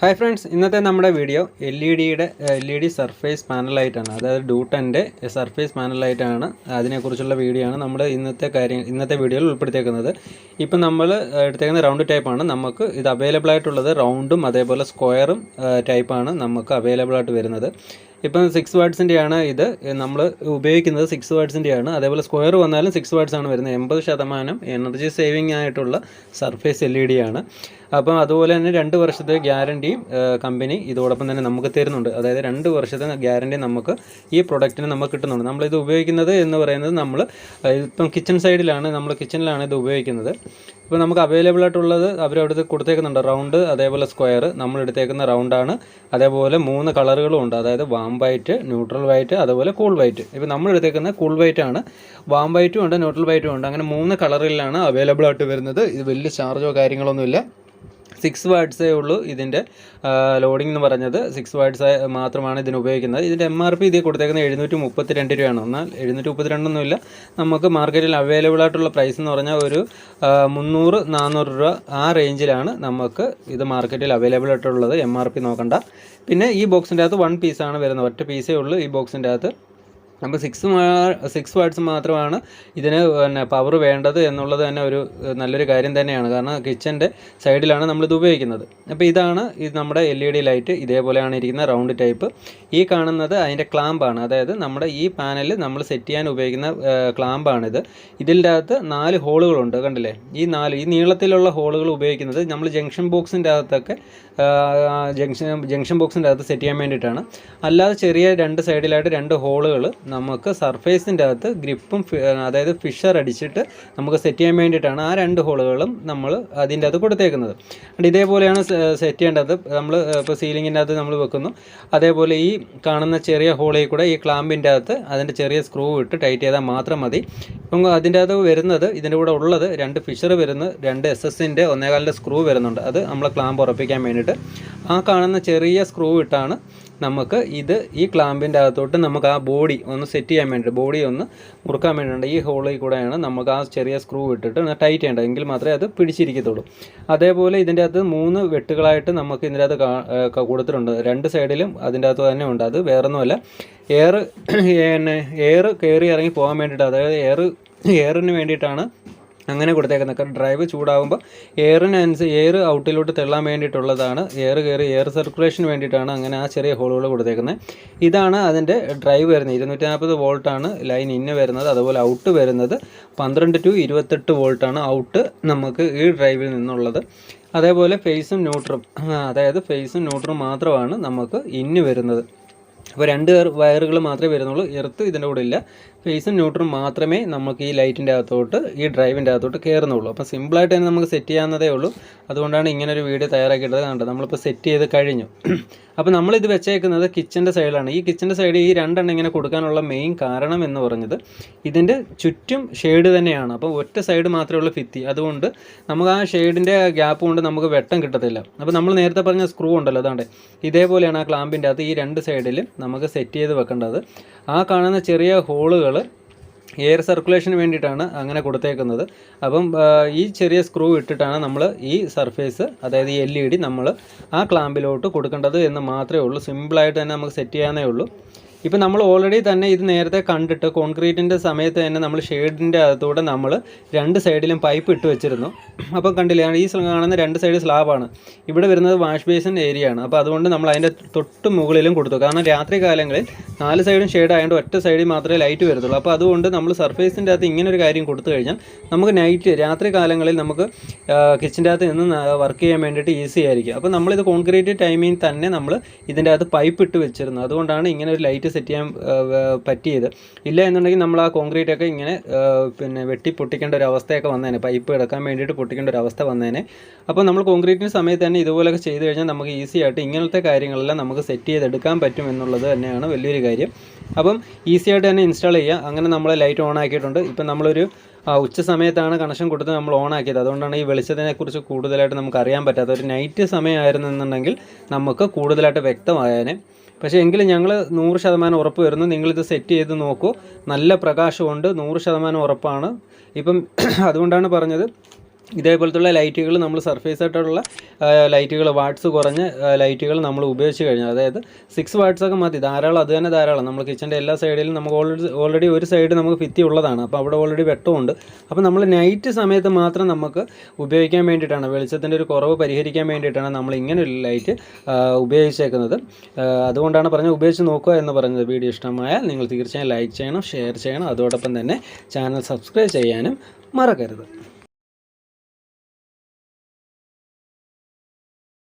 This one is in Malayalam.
ഹായ് ഫ്രണ്ട്സ്, ഇന്നത്തെ നമ്മുടെ വീഡിയോ LED സർഫേസ് പാനൽ ലൈറ്റാണ്. അതായത് ഡൂട്ടൻ്റെ സർഫേസ് പാനൽ ലൈറ്റാണ്. അതിനെക്കുറിച്ചുള്ള വീഡിയോ ആണ് നമ്മൾ ഇന്നത്തെ വീഡിയോയിൽ ഉൾപ്പെടുത്തിയേക്കുന്നത്. ഇപ്പം നമ്മൾ എടുത്തേക്കുന്ന റൗണ്ട് ടൈപ്പാണ്. നമുക്ക് ഇത് അവൈലബിൾ ആയിട്ടുള്ളത് റൗണ്ടും അതേപോലെ സ്ക്വയറും ടൈപ്പാണ് നമുക്ക് അവൈലബിൾ ആയിട്ട് വരുന്നത്. ഇപ്പം 6 വാട്ട്സിൻ്റെയാണ് ഇത് നമ്മൾ ഉപയോഗിക്കുന്നത്. 6 വാട്ട്സിൻ്റെയാണ്. അതേപോലെ സ്ക്വയർ വന്നാലും 6 വാട്ട്സ് ആണ് വരുന്നത്. 80% എനർജി സേവിങ് ആയിട്ടുള്ള സർഫേസ് LED ആണ്. അപ്പം അതുപോലെ തന്നെ 2 വർഷത്തെ ഗ്യാരണ്ടിയും കമ്പനി ഇതോടൊപ്പം തന്നെ നമുക്ക് തരുന്നുണ്ട്. അതായത് 2 വർഷത്തെ ഗ്യാരണ്ടി നമുക്ക് ഈ പ്രൊഡക്റ്റിന് നമുക്ക് കിട്ടുന്നുണ്ട്. നമ്മളിത് ഉപയോഗിക്കുന്നത് എന്ന് പറയുന്നത് ഇപ്പം കിച്ചണിലാണ് ഇത് ഉപയോഗിക്കുന്നത്. ഇപ്പോൾ നമുക്ക് അവൈലബിൾ ആയിട്ടുള്ളത് അവരവിടുത്തെ കൊടുത്തേക്കുന്നുണ്ട്. റൗണ്ട് അതേപോലെ സ്ക്വയർ. നമ്മൾ എടുത്തേക്കുന്ന റൗണ്ടാണ്. അതേപോലെ 3 കളറുകളും ഉണ്ട്. അതായത് വാം വൈറ്റ്, ന്യൂട്രൽ വൈറ്റ്, അതുപോലെ കൂൾ വൈറ്റ്. ഇപ്പോൾ നമ്മൾ എടുത്തേക്കുന്ന കൂൾ വൈറ്റ് ആണ്. വാം വൈറ്റും ഉണ്ട്, ന്യൂട്രൽ വൈറ്റും ഉണ്ട്. അങ്ങനെ 3 കളറിലാണ് അവൈലബിൾ ആയിട്ട് വരുന്നത്. ഇത് വലിയ ചാർജോ കാര്യങ്ങളൊന്നുമില്ല. 6 വാട്ട്സേ ഉള്ളൂ ഇതിൻ്റെ ലോഡിംഗ് എന്ന് പറഞ്ഞത്. 6 വാട്ട്സ് മാത്രമാണ് ഇതിന് ഉപയോഗിക്കുന്നത്. ഇതിൻ്റെ MRP ഇതിൽ കൊടുത്തേക്കുന്നത് 732 രൂപയാണ്. എന്നാൽ 732 നമുക്ക് മാർക്കറ്റിൽ അവൈലബിൾ ആയിട്ടുള്ള പ്രൈസ് എന്ന് പറഞ്ഞാൽ ഒരു 300-400 രൂപ ആ റേഞ്ചിലാണ് നമുക്ക് ഇത് മാർക്കറ്റിൽ അവൈലബിൾ ആയിട്ടുള്ളത്. MRP നോക്കണ്ട. പിന്നെ ഈ ബോക്സിൻ്റെ അകത്ത് 1 പീസാണ് വരുന്നത്. ഒറ്റ പീസേ ഉള്ളൂ ഈ ബോക്സിൻ്റെ അകത്ത്. അപ്പോൾ 6 വാട്ട്സ് മാത്രമാണ് ഇതിന് പവർ വേണ്ടത് എന്നുള്ളത് തന്നെ ഒരു നല്ലൊരു കാര്യം തന്നെയാണ്. കാരണം കിച്ചൻ്റെ സൈഡിലാണ് നമ്മളിത് ഉപയോഗിക്കുന്നത്. അപ്പോൾ ഇതാണ് നമ്മുടെ LED ലൈറ്റ്. ഇതേപോലെയാണ് ഇരിക്കുന്ന റൗണ്ട് ടൈപ്പ്. ഈ കാണുന്നത് അതിൻ്റെ ക്ലാമ്പാണ്. അതായത് നമ്മുടെ ഈ പാനൽ നമ്മൾ സെറ്റ് ചെയ്യാൻ ഉപയോഗിക്കുന്ന ക്ലാമ്പാണിത്. ഇതിൻ്റെ അകത്ത് 4 ഹോളുകളുണ്ട്. കണ്ടില്ലേ? ഈ നീളത്തിലുള്ള ഹോളുകൾ ഉപയോഗിക്കുന്നത് നമ്മൾ ജംഗ്ഷൻ ബോക്സിൻ്റെ അകത്തൊക്കെ ജംഗ്ഷൻ ബോക്സിൻ്റെ അകത്ത് സെറ്റ് ചെയ്യാൻ വേണ്ടിയിട്ടാണ്. അല്ലാതെ ചെറിയ 2 സൈഡിലായിട്ട് 2 ഹോളുകൾ നമുക്ക് സർഫേസിൻ്റെ അകത്ത് ഗ്രിപ്പും അതായത് ഫിഷർ അടിച്ചിട്ട് നമുക്ക് സെറ്റ് ചെയ്യാൻ വേണ്ടിയിട്ടാണ് ആ 2 ഹോളുകളും നമ്മൾ അതിൻ്റെ അകത്ത് കൊടുത്തേക്കുന്നത്. ഇതേപോലെയാണ് സെറ്റ് ചെയ്യേണ്ടത്. നമ്മൾ ഇപ്പോൾ സീലിങ്ങിൻ്റെ അകത്ത് നമ്മൾ വെക്കുന്നു. അതേപോലെ ഈ കാണുന്ന ചെറിയ ഹോളിൽ കൂടെ ഈ ക്ലാമ്പിൻ്റെ അകത്ത് അതിൻ്റെ ചെറിയ സ്ക്രൂ ഇട്ട് ടൈറ്റ് ചെയ്താൽ മാത്രം മതി. ഇപ്പം അതിൻ്റെ അകത്ത് വരുന്നത് ഇതിൻ്റെ കൂടെ ഉള്ളത് 2 ഫിഷർ വരുന്നു, 2 SS-ൻ്റെ 1.25 സ്ക്രൂ വരുന്നുണ്ട്. അത് നമ്മൾ ക്ലാമ്പ് ഉറപ്പിക്കാൻ വേണ്ടിയിട്ട് ആ കാണുന്ന ചെറിയ സ്ക്രൂ ഇട്ടാണ് നമുക്ക് ഈ ക്ലാമ്പിൻ്റെ അകത്തോട്ട് നമുക്ക് ആ ബോഡി ഒന്ന് സെറ്റ് ചെയ്യാൻ വേണ്ടിയിട്ട്, ബോഡി ഒന്ന് മുറുക്കാൻ വേണ്ടിയിട്ടുണ്ട്. ഈ ഹോളിൽ കൂടെയാണ് നമുക്ക് ആ ചെറിയ സ്ക്രൂ ഇട്ടിട്ട് ടൈറ്റ് ചെയ്യേണ്ടത്. എങ്കിൽ മാത്രമേ അത് പിടിച്ചിരിക്കത്തുള്ളൂ. അതേപോലെ ഇതിൻ്റെ അകത്ത് 3 വെട്ടുകളായിട്ട് നമുക്ക് ഇതിൻ്റെ അകത്ത് കൊടുത്തിട്ടുണ്ട്. 2 സൈഡിലും അതിൻ്റെ അകത്ത് തന്നെ ഉണ്ട്. അത് വേറൊന്നുമല്ല, എയർ കയറി ഇറങ്ങി പോകാൻ വേണ്ടിയിട്ട്, അതായത് എയറിന് വേണ്ടിയിട്ടാണ് അങ്ങനെ കൊടുത്തേക്കുന്നത്. കാരണം ഡ്രൈവ് ചൂടാകുമ്പോൾ എയർ ഔട്ടിലോട്ട് തള്ളാൻ വേണ്ടിയിട്ടുള്ളതാണ്. എയർ സർക്കുലേഷന് വേണ്ടിയിട്ടാണ് അങ്ങനെ ആ ചെറിയ ഹോളുകൾ കൊടുത്തേക്കുന്നത്. ഇതാണ് അതിൻ്റെ ഡ്രൈവ് വരുന്നത്. 240 വോൾട്ടാണ് ലൈൻ ഇന്ന് വരുന്നത്. അതുപോലെ ഔട്ട് വരുന്നത് 12 to 28 വോൾട്ടാണ് ഔട്ട് നമുക്ക് ഈ ഡ്രൈവിൽ നിന്നുള്ളത്. അതേപോലെ ഫേസും ന്യൂട്രും മാത്രമാണ് നമുക്ക് ഇന്ന് വരുന്നത്. അപ്പോൾ 2 വയറുകൾ മാത്രമേ വരുന്നുള്ളൂ. എർത്ത് ഇതിൻ്റെ കൂടെ ഇല്ല. ഫേസും ന്യൂട്രും മാത്രമേ നമുക്ക് ഈ ലൈറ്റിൻ്റെ അകത്തോട്ട്, ഈ ഡ്രൈവിൻ്റെ അകത്തോട്ട് കയറുന്നുള്ളൂ. അപ്പോൾ സിമ്പിളായിട്ട് തന്നെ നമുക്ക് സെറ്റ് ചെയ്യാവുന്നതേ ഉള്ളൂ. അതുകൊണ്ടാണ് ഇങ്ങനൊരു വീഡിയോ തയ്യാറാക്കിയിട്ടത്. കണ്ടത് നമ്മളിപ്പോൾ സെറ്റ് ചെയ്ത് കഴിഞ്ഞു. അപ്പോൾ നമ്മളിത് വെച്ചേക്കുന്നത് കിച്ചൻ്റെ സൈഡിലാണ്. ഈ കിച്ചൻ്റെ സൈഡ് ഈ 2 ഇങ്ങനെ കൊടുക്കാനുള്ള മെയിൻ കാരണം എന്ന് പറഞ്ഞത് ഇതിൻ്റെ ചുറ്റും ഷെയ്ഡ് തന്നെയാണ്. അപ്പോൾ ഒറ്റ സൈഡ് മാത്രമേ ഉള്ളൂ ഭിത്തി. അതുകൊണ്ട് നമുക്ക് ആ ഷെയ്ഡിൻ്റെ ഗ്യാപ്പ് കൊണ്ട് നമുക്ക് വെട്ടം കിട്ടത്തില്ല. അപ്പോൾ നമ്മൾ നേരത്തെ പറഞ്ഞ സ്ക്രൂ ഉണ്ടല്ലോ, അതാണ്ട് ഇതേപോലെയാണ് ആ ക്ലാമ്പിൻ്റെ അകത്ത് ഈ 2 സൈഡിലും നമുക്ക് സെറ്റ് ചെയ്ത് വെക്കേണ്ടത്. ആ കാണുന്ന ചെറിയ ഹോളുകൾ എയർ സർക്കുലേഷന് വേണ്ടിയിട്ടാണ് അങ്ങനെ കൊടുത്തേക്കുന്നത്. അപ്പം ഈ ചെറിയ സ്ക്രൂ ഇട്ടിട്ടാണ് നമ്മൾ ഈ സർഫേസ്, അതായത് ഈ LED നമ്മൾ ആ ക്ലാമ്പിലോട്ട് കൊടുക്കേണ്ടത് എന്ന് മാത്രമേ ഉള്ളൂ. സിമ്പിളായിട്ട് തന്നെ നമുക്ക് സെറ്റ് ചെയ്യാനേ ഉള്ളൂ. ഇപ്പം നമ്മൾ ഓൾറെഡി തന്നെ ഇത് നേരത്തെ കണ്ടിട്ട് കോൺക്രീറ്റിൻ്റെ സമയത്ത് തന്നെ നമ്മൾ ഷെയ്ഡിൻ്റെ അകത്തൂടെ നമ്മൾ 2 സൈഡിലും പൈപ്പ് ഇട്ട് വെച്ചിരുന്നു. അപ്പം കണ്ടില്ലേ, ഈ കാണുന്ന 2 സൈഡ് സ്ലാബാണ്. ഇവിടെ വരുന്നത് വാഷ് ബേസിൻ ഏരിയ ആണ്. അപ്പോൾ അതുകൊണ്ട് നമ്മൾ അതിൻ്റെ തൊട്ട് മുകളിലും കൊടുത്തു. കാരണം രാത്രി കാലങ്ങളിൽ 4 സൈഡും ഷെയ്ഡ് ആയതുകൊണ്ട് ഒറ്റ സൈഡിൽ മാത്രമേ ലൈറ്റ് വരത്തുള്ളൂ. അപ്പോൾ അതുകൊണ്ട് നമ്മൾ സർഫേസിൻ്റെ അകത്ത് ഇങ്ങനെ ഒരു കാര്യം കൊടുത്തു കഴിഞ്ഞാൽ നമുക്ക് രാത്രി കാലങ്ങളിൽ നമുക്ക് കിച്ചൻ്റെ അകത്ത് നിന്ന് വർക്ക് ചെയ്യാൻ വേണ്ടിയിട്ട് ഈസി ആയിരിക്കും. അപ്പോൾ നമ്മളിത് കോൺക്രീറ്റ് ടൈമിൽ തന്നെ നമ്മൾ ഇതിൻ്റെ അകത്ത് പൈപ്പ് ഇട്ട് വെച്ചിരുന്നു. അതുകൊണ്ടാണ് ഇങ്ങനെ ഒരു ലൈറ്റ് സെറ്റ് ചെയ്യാൻ പറ്റിയത്. ഇല്ല എന്നുണ്ടെങ്കിൽ നമ്മൾ ആ കോൺക്രീറ്റ് ഒക്കെ ഇങ്ങനെ വെട്ടി പൊട്ടിക്കേണ്ട ഒരു അവസ്ഥയൊക്കെ വന്നേനെ, പൈപ്പ് കിടക്കാൻ വേണ്ടിയിട്ട് പൊട്ടിക്കേണ്ട ഒരു അവസ്ഥ വന്നേനെ. അപ്പോൾ നമ്മൾ കോൺക്രീറ്റിൻ്റെ സമയത്ത് തന്നെ ഇതുപോലെയൊക്കെ ചെയ്ത് കഴിഞ്ഞാൽ നമുക്ക് ഈസി ആയിട്ട് ഇങ്ങനത്തെ കാര്യങ്ങളെല്ലാം നമുക്ക് സെറ്റ് ചെയ്തെടുക്കാൻ പറ്റും എന്നുള്ളത് തന്നെയാണ് വലിയൊരു കാര്യം. അപ്പം ഈസി ആയിട്ട് തന്നെ ഇൻസ്റ്റാൾ ചെയ്യുക. അങ്ങനെ നമ്മൾ ലൈറ്റ് ഓൺ ആക്കിയിട്ടുണ്ട്. ഇപ്പം നമ്മളൊരു ഉച്ച സമയത്താണ് കണക്ഷൻ കൊടുത്ത് നമ്മൾ ഓൺ ആക്കിയത്. അതുകൊണ്ടാണ് ഈ വെളിച്ചത്തിനെക്കുറിച്ച് കൂടുതലായിട്ട് നമുക്ക് അറിയാൻ പറ്റാത്ത. ഒരു നൈറ്റ് സമയമായിരുന്നെന്നുണ്ടെങ്കിൽ നമുക്ക് കൂടുതലായിട്ട് വ്യക്തമായേനെ. പക്ഷേ എങ്കിലും ഞങ്ങൾ 100% ഉറപ്പ് വരുന്നു. നിങ്ങളിത് സെറ്റ് ചെയ്ത് നോക്കൂ. നല്ല പ്രകാശമുണ്ട്, 100% ഉറപ്പാണ്. ഇപ്പം അതുകൊണ്ടാണ് പറഞ്ഞത് ഇതേപോലത്തുള്ള ലൈറ്റുകൾ നമ്മൾ സർഫേസ് ആയിട്ടുള്ള ലൈറ്റുകൾ വാട്ട്സ് കുറഞ്ഞ ലൈറ്റുകൾ നമ്മൾ ഉപയോഗിച്ച് കഴിഞ്ഞാൽ, അതായത് 6 വാട്ട്സൊക്കെ മതി, ധാരാളം, അത് തന്നെ ധാരാളം. നമ്മൾ കിച്ചൻ്റെ എല്ലാ സൈഡിലും നമുക്ക് ഓൾറെഡി ഒരു സൈഡ് നമുക്ക് ഭിത്തി ഉള്ളതാണ്, അപ്പോൾ അവിടെ ഓൾറെഡി വെട്ടമുണ്ട്. അപ്പോൾ നമ്മൾ നൈറ്റ് സമയത്ത് മാത്രം നമുക്ക് ഉപയോഗിക്കാൻ വേണ്ടിയിട്ടാണ്, വെളിച്ചത്തിൻ്റെ ഒരു കുറവ് പരിഹരിക്കാൻ വേണ്ടിയിട്ടാണ് നമ്മൾ ഇങ്ങനെ ഒരു ലൈറ്റ് ഉപയോഗിച്ചേക്കുന്നത്. അതുകൊണ്ടാണ് പറഞ്ഞത് ഉപയോഗിച്ച് നോക്കുക എന്ന് പറഞ്ഞത്. വീഡിയോ ഇഷ്ടമായാൽ നിങ്ങൾ തീർച്ചയായും ലൈക്ക് ചെയ്യണം, ഷെയർ ചെയ്യണം, അതോടൊപ്പം തന്നെ ചാനൽ സബ്സ്ക്രൈബ് ചെയ്യാനും മറക്കരുത്.